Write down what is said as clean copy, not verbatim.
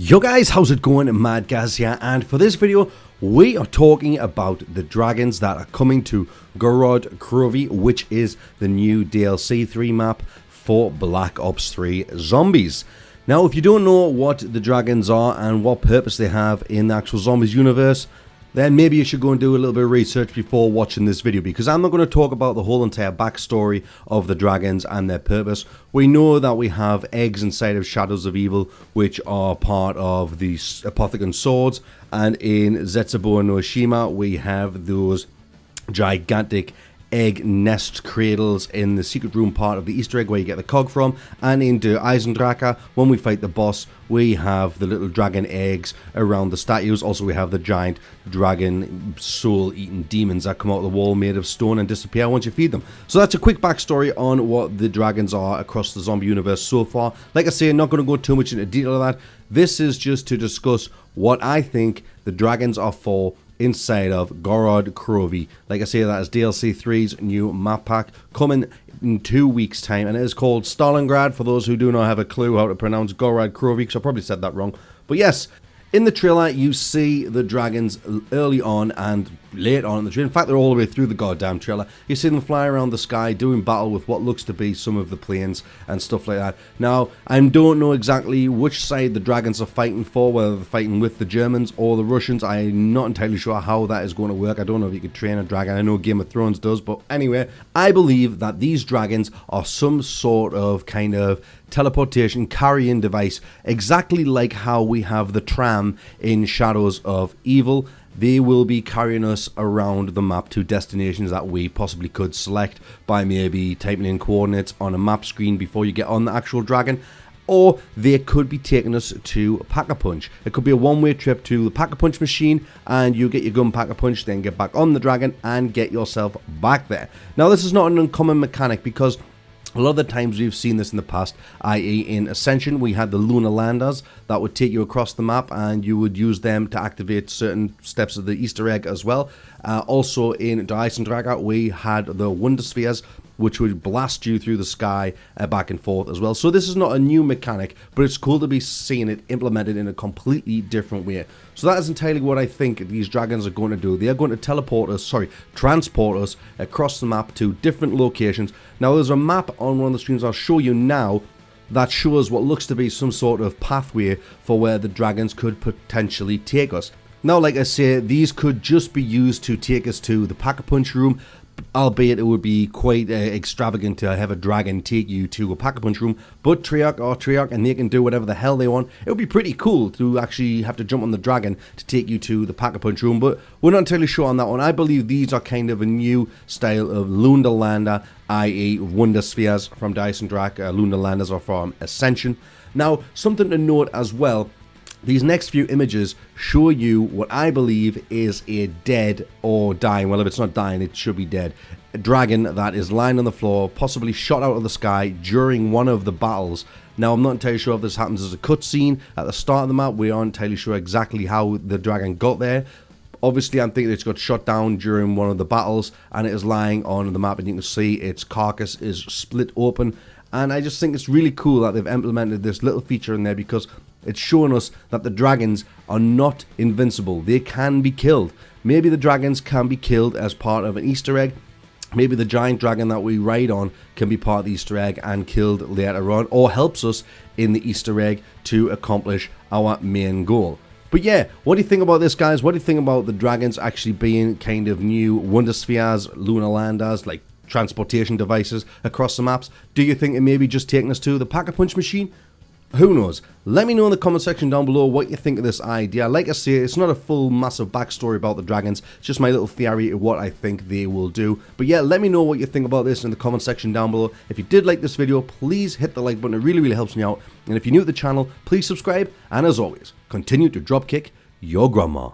Yo guys, how's it going? Madgaz here, and for this video we are talking about the dragons that are coming to Gorod Krovi, which is the new DLC 3 map for Black Ops 3 Zombies. Now, if you don't know what the dragons are and what purpose they have in the actual Zombies universe, then maybe you should go and do a little bit of research before watching this video, because I'm not going to talk about the whole entire backstory of the dragons and their purpose. We know that we have eggs inside of Shadows of Evil, which are part of the Apothecon swords, and in Zetsubo no Shima we have those gigantic egg nest cradles in the secret room part of the Easter egg where you get the cog from, and in Der Eisendrache when we fight the boss we have the little dragon eggs around the statues. Also we have the giant dragon soul eating demons that come out of the wall made of stone and disappear once you feed them. So that's a quick backstory on what the dragons are across the zombie universe so far. Like I say, I'm not going to go too much into detail of that. This is just to discuss what I think the dragons are for inside of Gorod Krovi. Like I say, that is DLC 3's new map pack coming in 2 weeks time, and it is called Stalingrad, for those who do not have a clue how to pronounce Gorod Krovi, because I probably said that wrong. But yes, in the trailer you see the dragons early on and late on in the trailer. In fact, they're all the way through the goddamn trailer. You see them fly around the sky doing battle with what looks to be some of the planes and stuff like that. Now, I don't know exactly which side the dragons are fighting for, whether they're fighting with the Germans or the Russians. I'm not entirely sure how that is going to work. I don't know if you could train a dragon. I know Game of Thrones does, but anyway, I believe that these dragons are some sort of kind of teleportation carrying device, exactly like how we have the tram in Shadows of Evil. They will be carrying us around the map to destinations that we possibly could select by maybe typing in coordinates on a map screen before you get on the actual dragon. Or they could be taking us to Pack-a-Punch. It could be a one-way trip to the Pack-a-Punch machine, and you get your gun Pack-a-Punch, then get back on the dragon and get yourself back there. Now, this is not an uncommon mechanic, because a lot of the times we've seen this in the past, i.e. in Ascension, we had the lunar landers that would take you across the map, and you would use them to activate certain steps of the Easter egg as well. Also in Der Eisendrache, we had the Wonder Spheres, which would blast you through the sky back and forth as well. So this is not a new mechanic, but it's cool to be seeing it implemented in a completely different way. So that is entirely what I think these dragons are going to do. They are going to transport us across the map to different locations. Now, there's a map on one of the streams I'll show you now that shows what looks to be some sort of pathway for where the dragons could potentially take us. Now, like I say, these could just be used to take us to the Pack-a-Punch room, albeit it would be quite extravagant to have a dragon take you to a Pack-a-Punch room, but Treyarch, and they can do whatever the hell they want. It would be pretty cool to actually have to jump on the dragon to take you to the Pack-a-Punch room, but we're not entirely sure on that one. I believe these are kind of a new style of Lunar Lander, i.e. Wonder Spheres from Der Eisendrache. Lunar Landers are from Ascension. Now, something to note as well, these next few images show you what I believe is a dead or dying, well, if it's not dying, it should be dead, a dragon that is lying on the floor, possibly shot out of the sky during one of the battles. Now, I'm not entirely sure if this happens as a cutscene at the start of the map. We aren't entirely sure exactly how the dragon got there. Obviously, I'm thinking it's got shot down during one of the battles, and it is lying on the map, and you can see its carcass is split open. And I just think it's really cool that they've implemented this little feature in there, because it's showing us that the dragons are not invincible. They can be killed. Maybe the dragons can be killed as part of an Easter egg. Maybe the giant dragon that we ride on can be part of the Easter egg and killed later on, or helps us in the Easter egg to accomplish our main goal. But yeah, what do you think about this, guys? What do you think about the dragons actually being kind of new Wonder Spheres, Lunar Landers, like transportation devices across the maps? Do you think it may be just taking us to the Pack-a-Punch machine? Who knows? Let me know in the comment section down below what you think of this idea. Like I say, it's not a full massive backstory about the dragons, it's just my little theory of what I think they will do. But yeah, let me know what you think about this in the comment section down below. If you did like this video, please hit the like button. It really helps me out. And if you're new to the channel, please subscribe. And as always, continue to dropkick your grandma.